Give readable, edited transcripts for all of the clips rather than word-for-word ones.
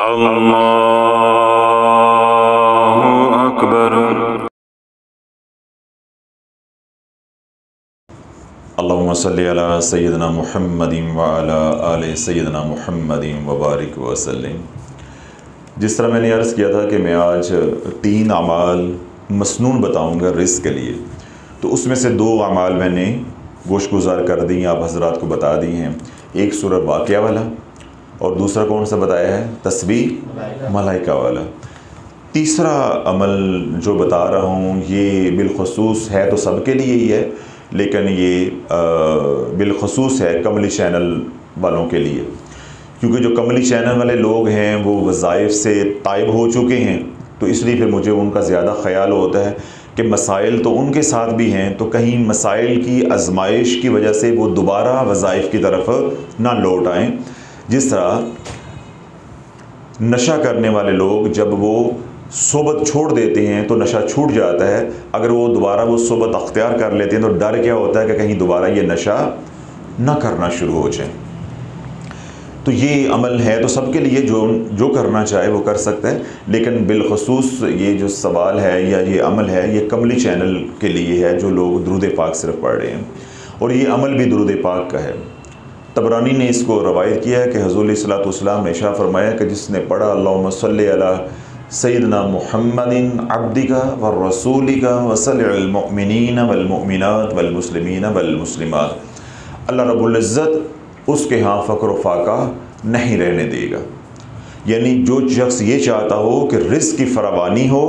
अल्लाहु अकबर। अल्लाहुम्मा सल्लि अला सय्यिदना मुहम्मदिन व अला आलि सय्यिदना मुहम्मदिन व बारिक वसल्लिम। जिस तरह मैंने अर्ज़ किया था कि मैं आज 3 अमाल मसनून बताऊंगा रिज़्क़ के लिए, तो उसमें से 2 अमाल मैंने गोशगुजार कर दी, आप हज़रात को बता दी हैं। एक सूरह वाक़िया वाला और दूसरा कौन सा बताया है, तस्बीह मलाइका वाला। तीसरा अमल जो बता रहा हूँ ये बिलखसूस है तो सबके लिए ही है, लेकिन ये बिलखसूस है कमली चैनल वालों के लिए, क्योंकि जो कमली चैनल वाले लोग हैं वो वज़ाइफ से ताइब हो चुके हैं, तो इसलिए फिर मुझे उनका ज़्यादा ख़याल होता है कि मसाइल तो उनके साथ भी हैं, तो कहीं मसाइल की आजमाइश की वजह से वो दोबारा वज़ाइफ की तरफ ना लौट आएँ। जिस तरह नशा करने वाले लोग जब वो सोबत छोड़ देते हैं तो नशा छूट जाता है, अगर वो दोबारा वो सोबत अख्तियार कर लेते हैं तो डर क्या होता है कि कहीं दोबारा ये नशा ना करना शुरू हो जाए। तो ये अमल है तो सबके लिए, जो करना चाहे वो कर सकता है, लेकिन बिलखसूस ये जो सवाल है या ये अमल है ये कमली चैनल के लिए है जो लोग दुरूद पाक सिर्फ पढ़ रहे हैं, और ये अमल भी दुरूद पाक का है। तबरानी ने इसको रवायत किया है कि हुज़ूर सल्लल्लाहु अलैहि वसल्लम ने इरशाद फरमाया कि जिसने पढ़ा अल्लाहुम्मा सल्लि अला सय्यिदना मुहम्मदिन अब्दिका व रसूलिका व सल्लि अलल मुमिनीना वल मुमिनात वल मुस्लिमीना वल मुस्लिमात, अल्लाह रब्बुल इज़्ज़त उसके यहाँ फ़क्र फाका नहीं रहने देगा। यानी जो शख्स ये चाहता हो कि रिज़्क़ की फरावानी हो,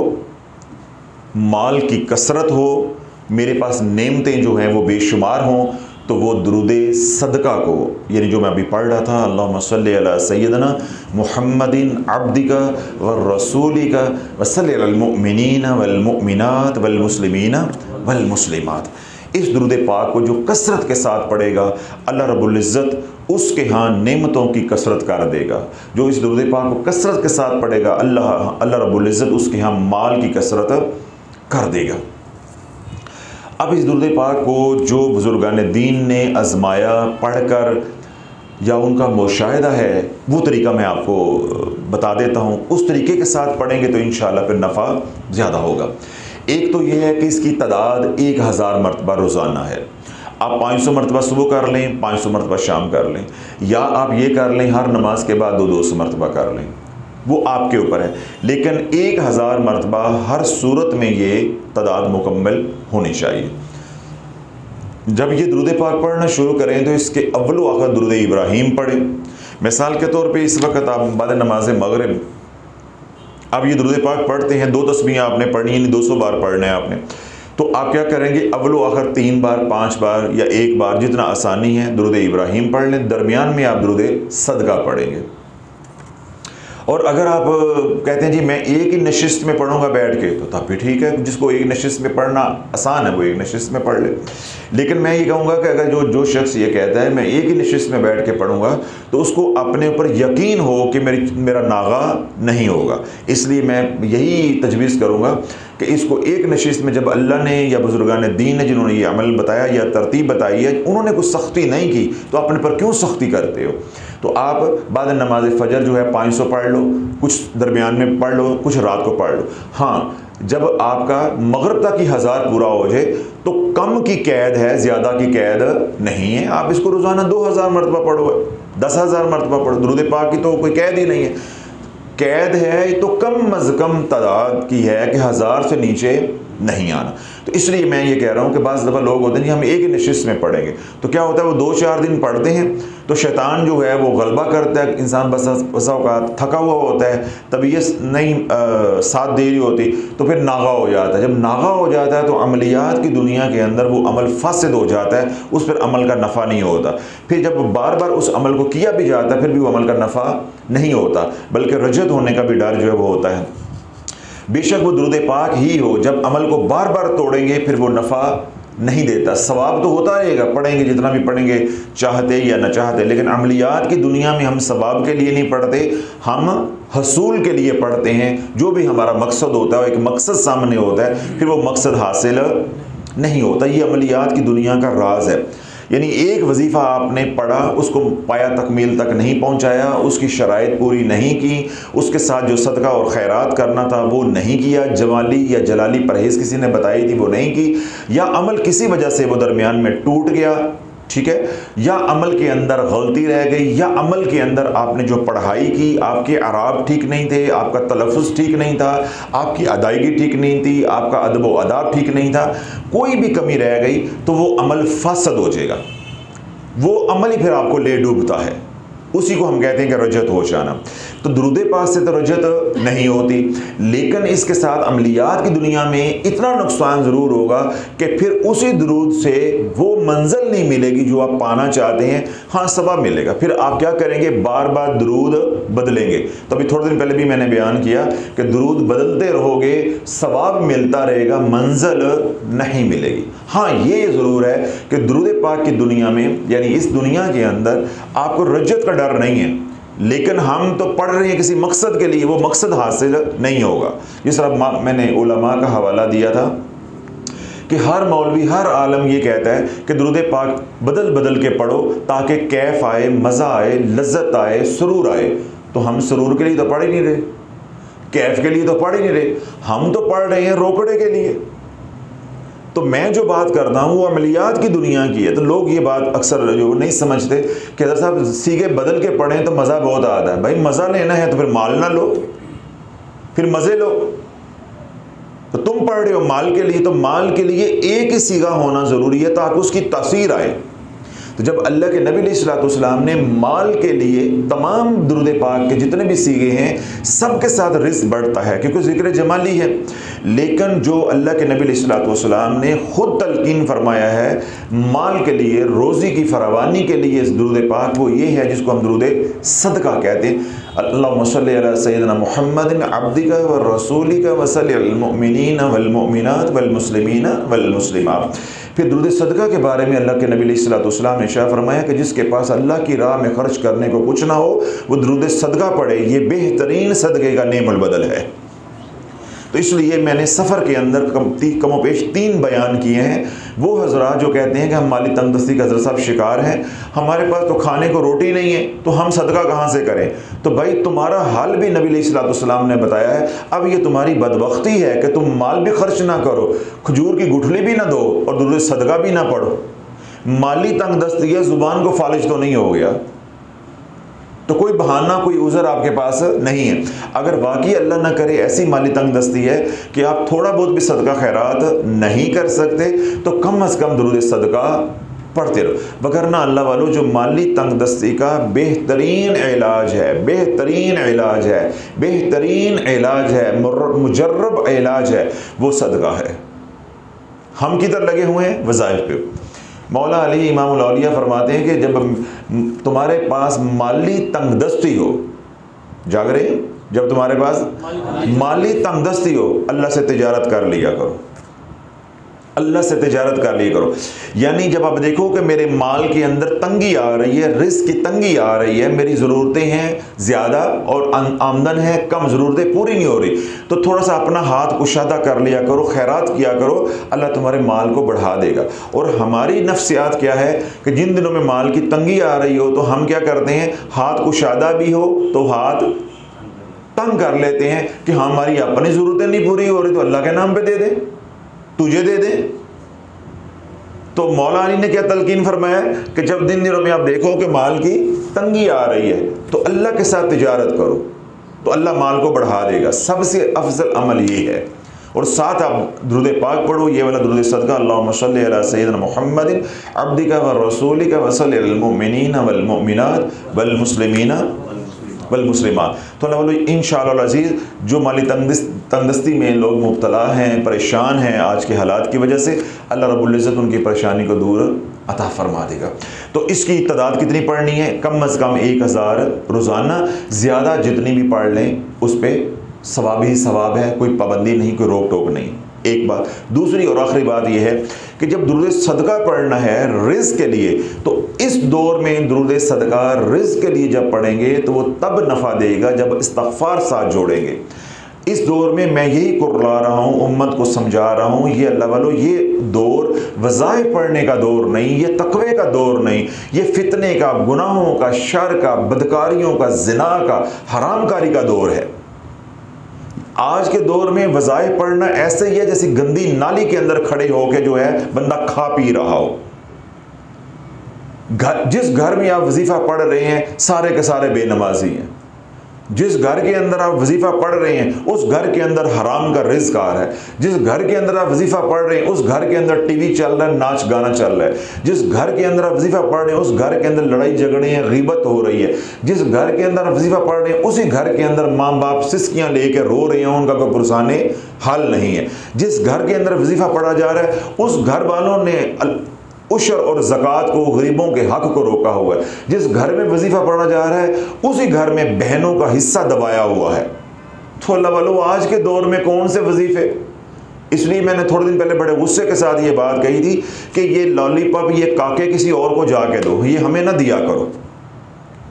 माल की कसरत हो, मेरे पास नेमतें जो हैं वो बेशुमार हों, तो वो दुरूदे सदका को, यानी जो मैं अभी पढ़ रहा था, अल्लाहुम्मा सल्लि अला सय्यिदना मुहम्मदिन अब्दिका व रसूलिका व सल्लि अलल मुमिनीना वल मुमिनात वल मुस्लिमीना वल मुस्लिमात, इस दुरूद पाक को जो कसरत के साथ पढ़ेगा अल्लाह रब्बुल इज़्ज़त उसके यहाँ नेमतों की कसरत कर देगा। जो इस दुरूद पाक को कसरत के साथ पढ़ेगा अल्लाह रब्बुल इज़्ज़त उसके यहाँ माल की कसरत कर देगा। अब इस दुरूद पाक को जो बुज़ुर्गान दीन ने आज़माया पढ़कर या उनका मुशाहिदा है, वो तरीका मैं आपको बता देता हूँ। उस तरीके के साथ पढ़ेंगे तो इंशाअल्लाह फिर नफ़ा ज़्यादा होगा। एक तो ये है कि इसकी तादाद 1000 मरतबा रोज़ाना है। आप 500 मरतबा सुबह कर लें, 500 मरतबा शाम कर लें, या आप ये कर लें हर नमाज के बाद 200 मरतबा कर लें, वो आपके ऊपर है। लेकिन 1000 मरतबा हर सूरत में ये तादाद मुकम्मल होनी चाहिए। जब ये दुरूद पाक पढ़ना शुरू करें तो इसके अव्वल व आखिर दुरूद इब्राहीम पढ़ें। मिसाल के तौर पे इस वक्त आप बाद नमाज मगरिब अब ये दुरूद पाक पढ़ते हैं, 2 तस्बीहें आपने पढ़नी है, 200 बार पढ़ना है आपने, तो आप क्या करेंगे, अव्वल व आखिर 3 बार 5 बार या 1 बार जितना आसानी है दुरूद इब्राहीम पढ़ लें। दरमियान में आप दुरूद सदका पढ़ेंगे। और अगर आप कहते हैं जी मैं एक ही नशिस्त में पढ़ूंगा बैठ के, तो तब भी ठीक है, जिसको एक नशिस्त में पढ़ना आसान है वो एक नशिस्त में पढ़ ले। लेकिन मैं ये कहूँगा कि अगर जो शख्स ये कहता है मैं एक ही नशिस्त में बैठ के पढ़ूंगा, तो उसको अपने ऊपर यकीन हो कि मेरा नागा नहीं होगा। इसलिए मैं यही तजवीज़ करूँगा कि इसको एक नशिस्त में, जब अल्लाह ने या बुजुर्गान दीन ने जिन्होंने ये अमल बताया या तरतीब बताई है, उन्होंने कुछ सख्ती नहीं की, तो अपने पर क्यों सख्ती करते हो। तो आप बाद नमाज फ़जर जो है 500 पढ़ लो, कुछ दरमियान में पढ़ लो, कुछ रात को पढ़ लो। हाँ, जब आपका मगरिब तक ही 1000 पूरा हो जाए तो कम की कैद है, ज़्यादा की कैद नहीं है। आप इसको रोज़ाना 2000 मरतबा पढ़ो, 10,000 मरतबा पढ़ो, दुरूद पाक की तो कोई कैद ही नहीं है। कैद है तो कम अज़ कम तादाद की है कि 1000 से नीचे नहीं आना। तो इसलिए मैं ये कह रहा हूँ कि बाज़ दफ़ा लोग होते हैं जी हम एक ही नशिस्त में पढ़ेंगे, तो क्या होता है वो 2-4 दिन पढ़ते हैं तो शैतान जो है वो गलबा करता है, इंसान बसा औक़ात थका हुआ होता है, तबीयत नहीं साथ दे रही होती, तो फिर नागा हो जाता है। जब नागा हो जाता है तो अमलियात की दुनिया के अंदर वो अमल फासिद हो जाता है, उस पर अमल का नफ़ा नहीं होता। फिर जब बार बार उस अमल को किया भी जाता है फिर भी वो अमल का नफ़ा नहीं होता, बल्कि रजत होने का भी डर जो है वो होता है। बेशक वो दुरूद पाक ही हो, जब अमल को बार बार तोड़ेंगे फिर वो नफ़ा नहीं देता। सवाब तो होता रहेगा, पढ़ेंगे जितना भी पढ़ेंगे चाहते या न चाहते, लेकिन अमलियात की दुनिया में हम सवाब के लिए नहीं पढ़ते, हम हसूल के लिए पढ़ते हैं। जो भी हमारा मकसद होता है, एक मकसद सामने होता है, फिर वो मकसद हासिल नहीं होता। ये अमलियात की दुनिया का राज है। यानी एक वजीफ़ा आपने पढ़ा, उसको पाया तकमील तक नहीं पहुंचाया, उसकी शराइत पूरी नहीं की, उसके साथ जो सदका और खैरात करना था वो नहीं किया, जमाली या जलाली परहेज़ किसी ने बताई थी वो नहीं की, या अमल किसी वजह से वो दरमियान में टूट गया, ठीक है, या अमल के अंदर गलती रह गई, या अमल के अंदर आपने जो पढ़ाई की आपके अराब ठीक नहीं थे, आपका तलफ़ुज़ ठीक नहीं था, आपकी अदायगी ठीक नहीं थी, आपका अदब व अदाब ठीक नहीं था, कोई भी कमी रह गई तो वो अमल फासद हो जाएगा। वो अमल ही फिर आपको ले डूबता है, उसी को हम कहते हैं कि रजत हो जाना। तो दुरूद पाक से तो रजत नहीं होती, लेकिन इसके साथ अमलियात की दुनिया में इतना नुकसान ज़रूर होगा कि फिर उसी दुरूद से वो मंजिल नहीं मिलेगी जो आप पाना चाहते हैं। हाँ, सवाब मिलेगा, फिर आप क्या करेंगे, बार बार दुरूद बदलेंगे। तो अभी थोड़े दिन पहले भी मैंने बयान किया कि दुरूद बदलते रहोगे, सवाब मिलता रहेगा, मंजिल नहीं मिलेगी। हाँ, ये ज़रूर है कि दुरूद पाक की दुनिया में, यानी इस दुनिया के अंदर आपको रजत का डर नहीं है, लेकिन हम तो पढ़ रहे हैं किसी मकसद के लिए, वो मकसद हासिल नहीं होगा। जिस तरह मैंने उलमा का हवाला दिया था कि हर मौलवी, हर आलम ये कहता है कि दुरूद पाक बदल बदल के पढ़ो ताकि कैफ आए, मज़ा आए, लज्जत आए, सुरूर आए। तो हम सुरूर के लिए तो पढ़ ही नहीं रहे, कैफ के लिए तो पढ़ ही नहीं रहे, हम तो पढ़ रहे हैं रोकड़े के लिए। तो मैं जो बात करता हूँ वो अमलियात की दुनिया की है। तो लोग ये बात अक्सर जो नहीं समझते कि हज़रत साहब सीखे बदल के पढ़ें तो मज़ा बहुत आता है। भाई मज़ा लेना है तो फिर माल ना लो, फिर मज़े लो। तो तुम पढ़ रहे हो माल के लिए, तो माल के लिए एक ही सीगा होना ज़रूरी है ताकि उसकी तासीर आए। तो जब अल्लाह के नबी अलैहिस्सलाम ने माल के लिए तमाम दुरूद पाक के जितने भी सीगे हैं सब के साथ रिस्क बढ़ता है क्योंकि ज़िक्र जमाली है। लेकिन जो अल्लाह के नबी अलैहिस्सलाम ने ख़ुद तलकीन फरमाया है माल के लिए, रोज़ी की फरावानी के लिए इस दुरूद पाक, वो ये है जिसको हम दुरूद सदका कहते हैं। अल्लाहुम्मा सल्लि अला सय्यिदिना मुहम्मदिन अब्दिका व रसूलिका व सल्लि अलल मुमिनीना वल मुमिनात वल मुस्लिमीना वल मुस्लिमात। फिर दुरूद सदका के बारे में अल्लाह के नबी अलैहिस्सलाम ने इरशाद फरमाया कि जिसके पास अल्लाह की राह में खर्च करने को कुछ ना हो वो दुरूद सदका पढ़े, ये बेहतरीन सदक़े का नेमुल बदल है। तो इसलिए मैंने सफ़र के अंदर कमोपेश 3 बयान किए हैं। वो हज़रात जो कहते हैं कि हम माली तंगदस्ती का हज़रत साहब शिकार हैं, हमारे पास तो खाने को रोटी नहीं है तो हम सदका कहाँ से करें। तो भाई तुम्हारा हाल भी नबी अलैहिस्सलाम ने बताया है। अब ये तुम्हारी बदबख्ती है कि तुम माल भी खर्च ना करो, खजूर की गुठली भी ना दो और दुरूद सदका भी ना पढ़ो। माली तंगदस्ती है, ज़ुबान को फालिज तो नहीं हो गया, तो कोई बहाना, कोई उज़र आपके पास नहीं है। अगर वाकई अल्लाह ना करे ऐसी माली तंगदस्ती है कि आप थोड़ा बहुत भी सदका खैरात नहीं कर सकते तो कम अज़ कम दुरूद सदका पढ़ते रहो। वगरना अल्लाह वालों, जो माली तंगदस्ती का बेहतरीन इलाज है, बेहतरीन इलाज है, बेहतरीन इलाज है, मुजर्रब इलाज है, वो सदका है। हम किधर लगे हुए हैं? वज़ाइफ पे। मौला अली इमामुल औलिया फरमाते हैं कि जब तुम्हारे पास माली तंगदस्ती हो, जाग रहे हैं, जब तुम्हारे पास माली तंगदस्ती हो, अल्लाह से तिजारत कर लिया करो, अल्लाह से तिजारत कर लिया करो। यानी जब आप देखो कि मेरे माल के अंदर तंगी आ रही है, रिस्क की तंगी आ रही है, मेरी ज़रूरतें हैं ज़्यादा और आमदन है कम, ज़रूरतें पूरी नहीं हो रही, तो थोड़ा सा अपना हाथ कुशादा कर लिया करो, खैरात किया करो, अल्लाह तुम्हारे माल को बढ़ा देगा। और हमारी नफ्सियात क्या है कि जिन दिनों में माल की तंगी आ रही हो तो हम क्या करते हैं, हाथ कुशादा भी हो तो हाथ तंग कर लेते हैं कि हमारी अपनी ज़रूरतें नहीं पूरी हो रही तो अल्लाह के नाम पे दे दे, तुझे दे दे। तो मौला अली ने क्या तलकीन फरमाया कि जब दिन दिनों में आप देखो कि माल की तंगी आ रही है तो अल्लाह के साथ तिजारत करो तो अल्लाह माल को बढ़ा देगा। सबसे अफजल अमल ये है। और साथ आप दुरूद पाक पढ़ो, ये वाला दुरूद सदका, अल्लाहुम्मा सल्लि अला सय्यिदिना मुहम्मदिन अब्दिका व रसूलिका व सल्लि अलल मुमिनीना वल मुमिनात वल मुस्लिमीना वल मुस्लिमात। तो अल्लाह इंशाअल्लाह अज़ीज़, जो माली तंगदस्ती में लोग मुब्तला हैं, परेशान हैं आज के हालात की वजह से, अल्लाह रब्बुल इज़्ज़त उनकी परेशानी को दूर अता फरमा देगा। तो इसकी तादाद कितनी पढ़नी है? कम अज़ कम 1000 रोज़ाना, ज़्यादा जितनी भी पढ़ लें उस पर सवाब ही सवाब है, कोई पाबंदी नहीं, कोई रोक टोक नहीं। एक बात। दूसरी और आखिरी बात यह है कि जब दुरूद सदका पढ़ना है रिज़्क़ के लिए, तो इस दौर में दुरूद सदका रिज़्क़ के लिए जब पढ़ेंगे तो वो तब नफ़ा देगा जब इस्तिग़फ़ार साथ जोड़ेंगे। इस दौर में मैं यही कुर्ला रहा हूँ, उम्मत को समझा रहा हूँ, ये अल्लाह वालों, ये दौर वज़ाइफ पढ़ने का दौर नहीं, ये तक़वे का दौर नहीं, ये फितने का, गुनाहों का, शर का, बदकारियों का, ज़िना का, हरामकारी का दौर है। आज के दौर में वज़ाइफ पढ़ना ऐसे ही है जैसे गंदी नाली के अंदर खड़े होके जो है बंदा खा पी रहा हो। जिस घर में आप वजीफ़ा पढ़ रहे हैं सारे के सारे बेनमाजी हैं। जिस घर के अंदर आप वजीफ़ा पढ़ रहे हैं उस घर के अंदर हराम का रिज़्क़ आ रहा है। जिस घर के अंदर आप वजीफ़ा पढ़ रहे हैं उस घर के अंदर टीवी चल रहा है, नाच गाना चल रहा है। जिस घर के अंदर आप वजीफ़ा पढ़ रहे हैं उस घर के अंदर लड़ाई झगड़े हैं, ग़ीबत हो रही है। जिस घर के अंदर आप वजीफ़ा पढ़ रहे हैं उसी घर के अंदर माँ बाप सिसकियाँ लेकर रो रहे हैं, उनका कोई पुरसाने हल नहीं है। जिस घर के अंदर वजीफ़ा पढ़ा जा रहा है उस घर वालों ने उशर और ज़कात को, गरीबों के हक़ को रोका हुआ है। जिस घर में वजीफ़ा पढ़ा जा रहा है उसी घर में बहनों का हिस्सा दबाया हुआ है। तो अल्लाह वालों, आज के दौर में कौन से वजीफ़े। इसलिए मैंने थोड़े दिन पहले बड़े गुस्से के साथ ये बात कही थी कि ये लॉलीपॉप, ये काके किसी और को जाके दो, ये हमें ना दिया करो।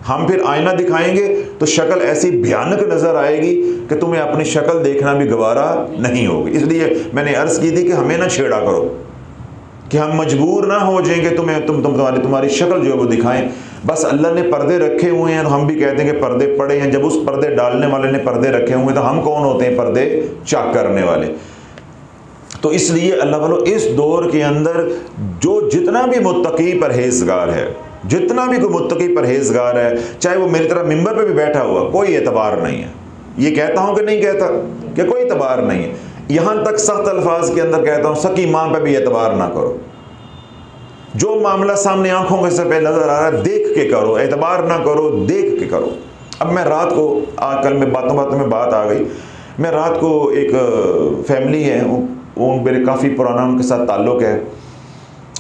हम फिर आईना दिखाएंगे तो शक्ल ऐसी भयानक नज़र आएगी कि तुम्हें अपनी शक्ल देखना भी गवारा नहीं होगी। इसलिए मैंने अर्ज़ की थी कि हमें ना छेड़ा करो कि हम मजबूर ना हो जाएंगे तुम्हारी शक्ल जो है वो दिखाएं। बस अल्लाह ने पर्दे रखे हुए हैं, हम भी कहते हैं कि पर्दे पड़े हैं। जब उस पर्दे डालने वाले ने पर्दे रखे हुए तो हम कौन होते हैं पर्दे चाक करने वाले। तो इसलिए अल्लाह वालों, इस दौर के अंदर जो जितना भी मुत्तकी परहेजगार है, जितना भी कोई मुत्तकी परहेजगार है, चाहे वो मेरी तरह मिंबर पे भी बैठा हुआ, कोई एतबार नहीं है। ये कहता हूँ कि नहीं कहता कि कोई एतबार नहीं है। यहाँ तक सख्त अल्फाज के अंदर कहता हूँ, सकी माँ पे भी एतबार ना करो। जो मामला सामने आंखों के से पे नज़र आ रहा है देख के करो, एतबार ना करो, देख के करो। अब मैं रात को, कल में बातों में बात आ गई, मैं रात को एक फैमिली है, वो मेरे काफ़ी पुराना उनके साथ ताल्लुक़ है।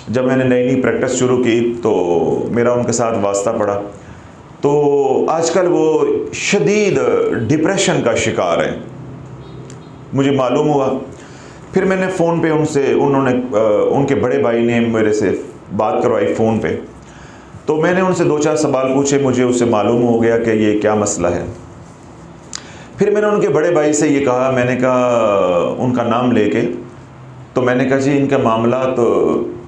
जब मैंने नई प्रैक्टिस शुरू की तो मेरा उनके साथ वास्ता पड़ा। तो आजकल वो शदीद डिप्रेशन का शिकार है, मुझे मालूम हुआ। फिर मैंने फ़ोन पे उनके बड़े भाई ने मेरे से बात करवाई फ़ोन पे। तो मैंने उनसे 2-4 सवाल पूछे, मुझे उससे मालूम हो गया कि ये क्या मसला है। फिर मैंने उनके बड़े भाई से ये कहा, मैंने कहा उनका नाम लेके, तो मैंने कहा जी इनके मामला तो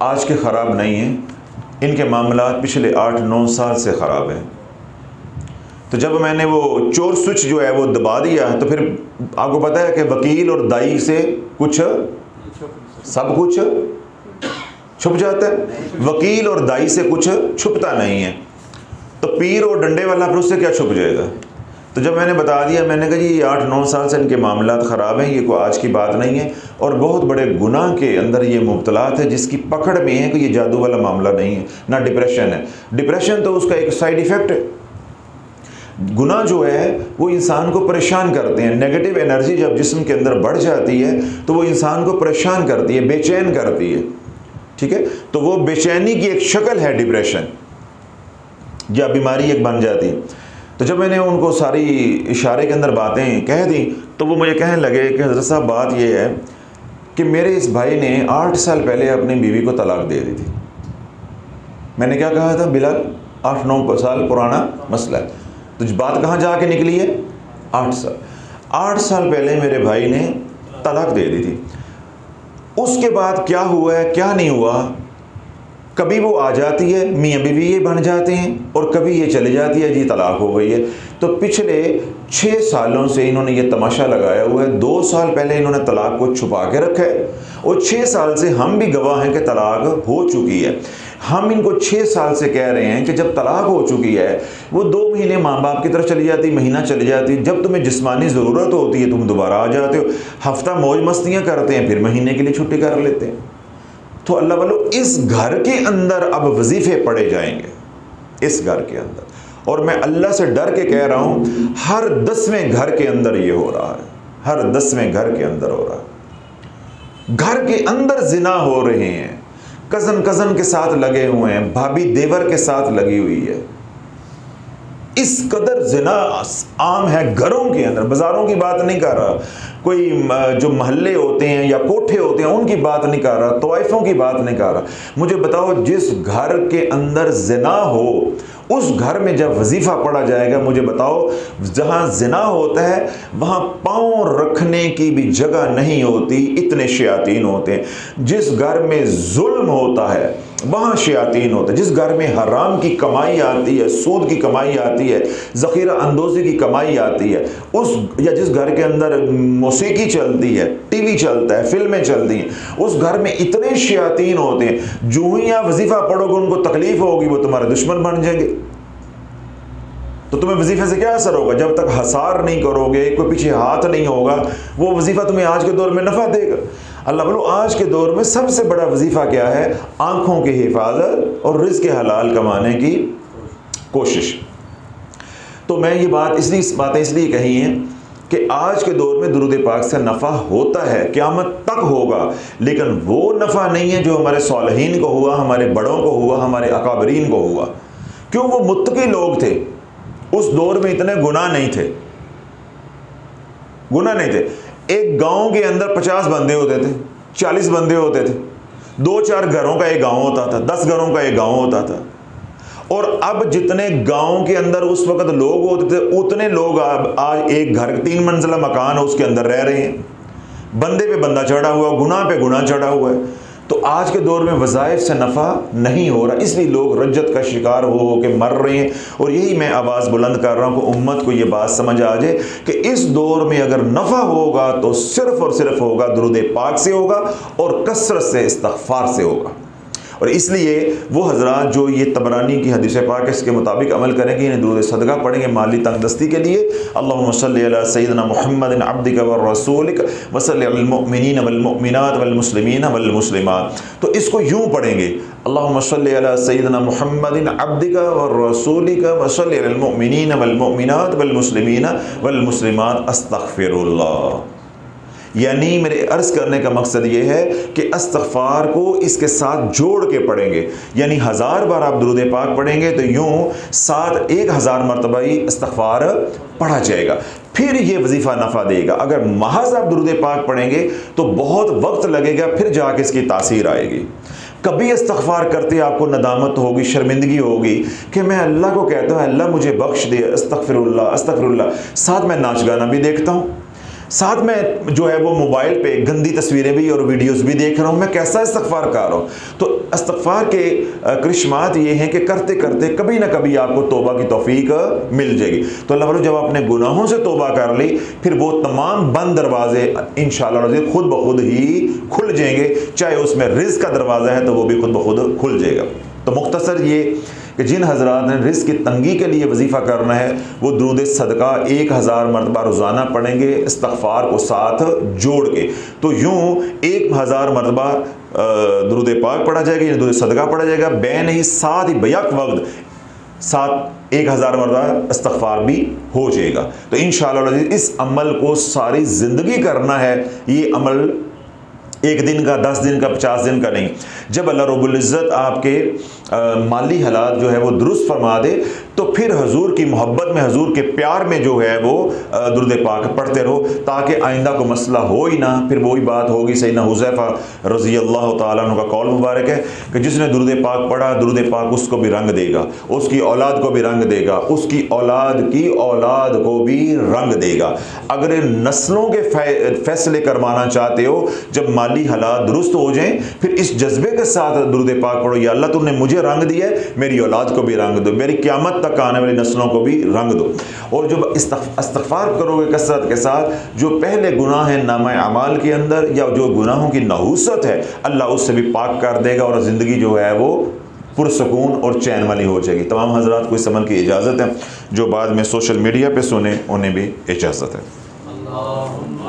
आज के ख़राब नहीं हैं, इनके मामला पिछले 8-9 साल से ख़राब हैं। तो जब मैंने वो चोर स्विच जो है वो दबा दिया तो फिर आपको पता है कि वकील और दाई से कुछ सब कुछ छुप जाता है, वकील और दाई से कुछ छुपता नहीं है। तो पीर और डंडे वाला फिर उससे क्या छुप जाएगा। तो जब मैंने बता दिया, मैंने कहा जी ये 8-9 साल से इनके मामला ख़राब हैं, ये कोई आज की बात नहीं है, और बहुत बड़े गुनाह के अंदर ये मुब्तलात है जिसकी पकड़ में है कि ये जादू वाला मामला नहीं है, ना डिप्रेशन है। डिप्रेशन तो उसका एक साइड इफ़ेक्ट है। गुनाह जो है वो इंसान को परेशान करते हैं। नेगेटिव एनर्जी जब जिस्म के अंदर बढ़ जाती है तो वो इंसान को परेशान करती है, बेचैन करती है। ठीक है, तो वो बेचैनी की एक शक्ल है डिप्रेशन, या बीमारी एक बन जाती है। तो जब मैंने उनको सारी इशारे के अंदर बातें कह दी तो वो मुझे कहने लगे कि हज़रत साहब बात ये है कि मेरे इस भाई ने 8 साल पहले अपनी बीवी को तलाक दे दी थी। मैंने क्या कहा था, बिलाल 8-9 साल पुराना मसला है। तो बात कहाँ जाके निकली है, 8 साल पहले मेरे भाई ने तलाक दे दी थी। उसके बाद क्या हुआ है क्या नहीं हुआ, कभी वो आ जाती है, मियाँ बीवी ये बन जाते हैं, और कभी ये चले जाती है, जी तलाक हो गई है। तो पिछले 6 सालों से इन्होंने ये तमाशा लगाया हुआ है। 2 साल पहले इन्होंने तलाक को छुपा के रखा है, और 6 साल से हम भी गवाह हैं कि तलाक हो चुकी है। हम इनको 6 साल से कह रहे हैं कि जब तलाक हो चुकी है वो 2 महीने माँ बाप की तरफ चली जाती, महीना चली जाती, जब तुम्हें जिस्मानी ज़रूरत होती है तुम दोबारा आ जाते हो, हफ्ता मौज मस्तियाँ करते हैं, फिर महीने के लिए छुट्टी कर लेते हैं। तो अल्लाह वालों, इस घर के अंदर अब वजीफ़े पढ़े जाएंगे, इस घर के अंदर। और मैं अल्लाह से डर के कह रहा हूँ, हर 10वें घर के अंदर ये हो रहा है, हर 10वें घर के अंदर हो रहा है। घर के अंदर जिना हो रहे हैं, कज़न के साथ लगे हुए हैं, भाभी देवर के साथ लगी हुई है। इस कदर जिना आम है घरों के अंदर, बाज़ारों की बात नहीं कर रहा, कोई जो महल्ले होते हैं या कोठे होते हैं उनकी बात नहीं कर रहा, तवाइफों की बात नहीं कर रहा। मुझे बताओ, जिस घर के अंदर जिना हो उस घर में जब वजीफ़ा पढ़ा जाएगा, मुझे बताओ, जहाँ ज़िना होता है वहाँ पाँव रखने की भी जगह नहीं होती, इतने शयातीन होते हैं। जिस घर में जुल्म होता है वहाँ शयातीन होते हैं। जिस घर में हराम की कमाई आती है, सूद की कमाई आती है, ज़ख़ीरा अंदोज़ी की कमाई आती है, या जिस घर के अंदर मौसीकी चलती है, टीवी चलता है, फिल्में चलती हैं, उस घर में इतने शयातीन होते हैं, जो ही आप वजीफ़ा पढ़ोगे उनको तकलीफ होगी, वो तुम्हारे दुश्मन बन जाएंगे। तो तुम्हें वजीफे से क्या असर होगा? जब तक हसार नहीं करोगे, कोई पीछे हाथ नहीं होगा, वो वजीफा तुम्हें आज के दौर में नफ़ा देगा। अल्लाह बोलो, आज के दौर में सबसे बड़ा वजीफा क्या है? आंखों की हिफाजत और रिज़्क़ के हलाल कमाने की कोशिश। तो मैं ये बातें इसलिए कही हैं कि आज के दौर में दुरूद पाक से नफ़ा होता है, क़यामत तक होगा, लेकिन वो नफ़ा नहीं है जो हमारे सालिहीन को हुआ, हमारे बड़ों को हुआ, हमारे अकाबरीन को हुआ। क्यों? वो मुत्तकी लोग थे, उस दौर में इतने गुनाह नहीं थे। एक गांव के अंदर 50 बंदे होते थे, 40 बंदे होते थे, 2-4 घरों का एक गांव होता था, 10 घरों का एक गांव होता था। और अब जितने गांव के अंदर उस वक्त लोग होते थे, उतने लोग आज एक घर 3 मंजिला मकान है उसके अंदर रह रहे हैं। बंदे पे बंदा चढ़ा हुआ, गुनाह पे गुनाह चढ़ा हुआ है। तो आज के दौर में वज़ाइफ से नफ़ा नहीं हो रहा, इसलिए लोग रज्जत का शिकार हो के मर रहे हैं। और यही मैं आवाज़ बुलंद कर रहा हूँ कि उम्मत को ये बात समझ आ जाए कि इस दौर में अगर नफ़ा होगा तो सिर्फ़ और सिर्फ होगा दुरूद पाक से होगा और कसरत से इस्तिग़फ़ार से होगा। और इसलिए वो हज़रात जो ये तबरानी की हदीस पाक इसके मुताबिक अमल करेंगे, इन्हें दुरूद सदका पढ़ेंगे माली तंगदस्ती के लिए। अल्लाहुम्मा सल्लि अला सय्यिदिना मुहम्मदिन अब्दिका व रसूलिक व सल्लि अलल मुमिनीन वल मुमिनात वल मुस्लिमीन वल मुस्लिमात। तो इसको यूँ पढ़ेंगे, अल्लाहुम्मा सल्लि अला सय्यिदिना मुहम्मदिन अब्दिका व रसूलिका व सल्लि अलल मुमिनीन वल मुमिनात वल मुस्लिमीन वल मुस्लिमात अस्तग़फिरुल्लाह। यानी मेरे अर्ज़ करने का मकसद ये है कि इस्तिग़फ़ार को इसके साथ जोड़ के पढ़ेंगे। यानी 1000 बार आप दुरूद पाक पढ़ेंगे तो यूँ 1000 मरतबा ही इस्तिग़फ़ार पढ़ा जाएगा, फिर ये वजीफ़ा नफ़ा देगा। अगर महज आप दुरूद पाक पढ़ेंगे तो बहुत वक्त लगेगा, फिर जाके इसकी तासीर आएगी। कभी इस्तिग़फ़ार करते आपको नदामत होगी, शर्मिंदगी होगी कि मैं अल्लाह को कहता हूँ अल्लाह मुझे बख्श दे, अस्तग़फ़िरुल्लाह अस्तग़फ़िरुल्लाह, साथ में नाच गाना भी देखता हूँ, साथ में जो है वो मोबाइल पे गंदी तस्वीरें भी और वीडियोस भी देख रहा हूँ, मैं कैसा इस्तिग़फ़ार कर रहा हूँ। तो इस्तिग़फ़ार के करिश्मात ये हैं कि करते करते कभी ना कभी आपको तौबा की तौफ़ीक मिल जाएगी। तो अल्लाह वालों, जब आपने गुनाहों से तौबा कर ली, फिर वो तमाम बंद दरवाजे इंशाअल्लाह खुद ब खुद ही खुल जाएंगे। चाहे उसमें रिज़्क़ का दरवाज़ा है तो वो भी खुद ब खुद खुल जाएगा। तो मुख्तसर ये कि जिन हज़रात ने रिज़्क़ की तंगी के लिए वजीफ़ा करना है वो दुरूद सदका 1000 मरतबा रोज़ाना पढ़ेंगे, इस्तिग़फ़ार को साथ जोड़ के। तो यूँ 1000 मरतबा दुरूद पाक पढ़ा जाएगा या दुरूद सदका पढ़ा जाएगा, बैन ही साथ ही बैक वक्त साथ 1000 मरतबा इस्तिग़फ़ार भी हो जाएगा। तो इंशाअल्लाह इस अमल को सारी ज़िंदगी करना है। ये अमल 1 दिन का, 10 दिन का, 50 दिन का नहीं। जब अल्लाह रब्बुल इज़्ज़त आपके माली हालात जो है वो दुरुस्त फरमा दे तो फिर हजूर की मोहब्बत में, हजूर के प्यार में जो है वो दुरूद पाक पढ़ते रहो, ताकि आइंदा को मसला हो ही ना। फिर वही बात होगी, सैयदना हुज़ैफ़ा रज़ी अल्लाह तआला अन्हु का कौल मुबारक है कि जिसने दुरूद पाक पढ़ा, दुरूद पाक उसको भी रंग देगा, उसकी औलाद को भी रंग देगा, उसकी औलाद की औलाद को भी रंग देगा। अगर नस्लों के फैसले करवाना चाहते हो, जब माली हालात दुरुस्त हो जाएं, फिर इस जज्बे के साथ दुरूद पाक पढ़ो, या अल्लाह तुमने मुझे रंग दिया है, मेरी औलाद को भी रंग दो, मेरी क़यामत तक आने वाली नस्लों को भी रंग दो। और जब इस्तिग़फ़ार करोगे कसरत के साथ, जो पहले गुनाह है नामा अमाल के अंदर या जो गुनाहों की नहूसत है, अल्लाह उससे भी पाक कर देगा और ज़िंदगी जो है वो पुरसकून और चैन वाली हो जाएगी। तमाम हज़रात को इस अमल की इजाज़त है, जो बाद में सोशल मीडिया पे सुने उन्हें भी इजाज़त है।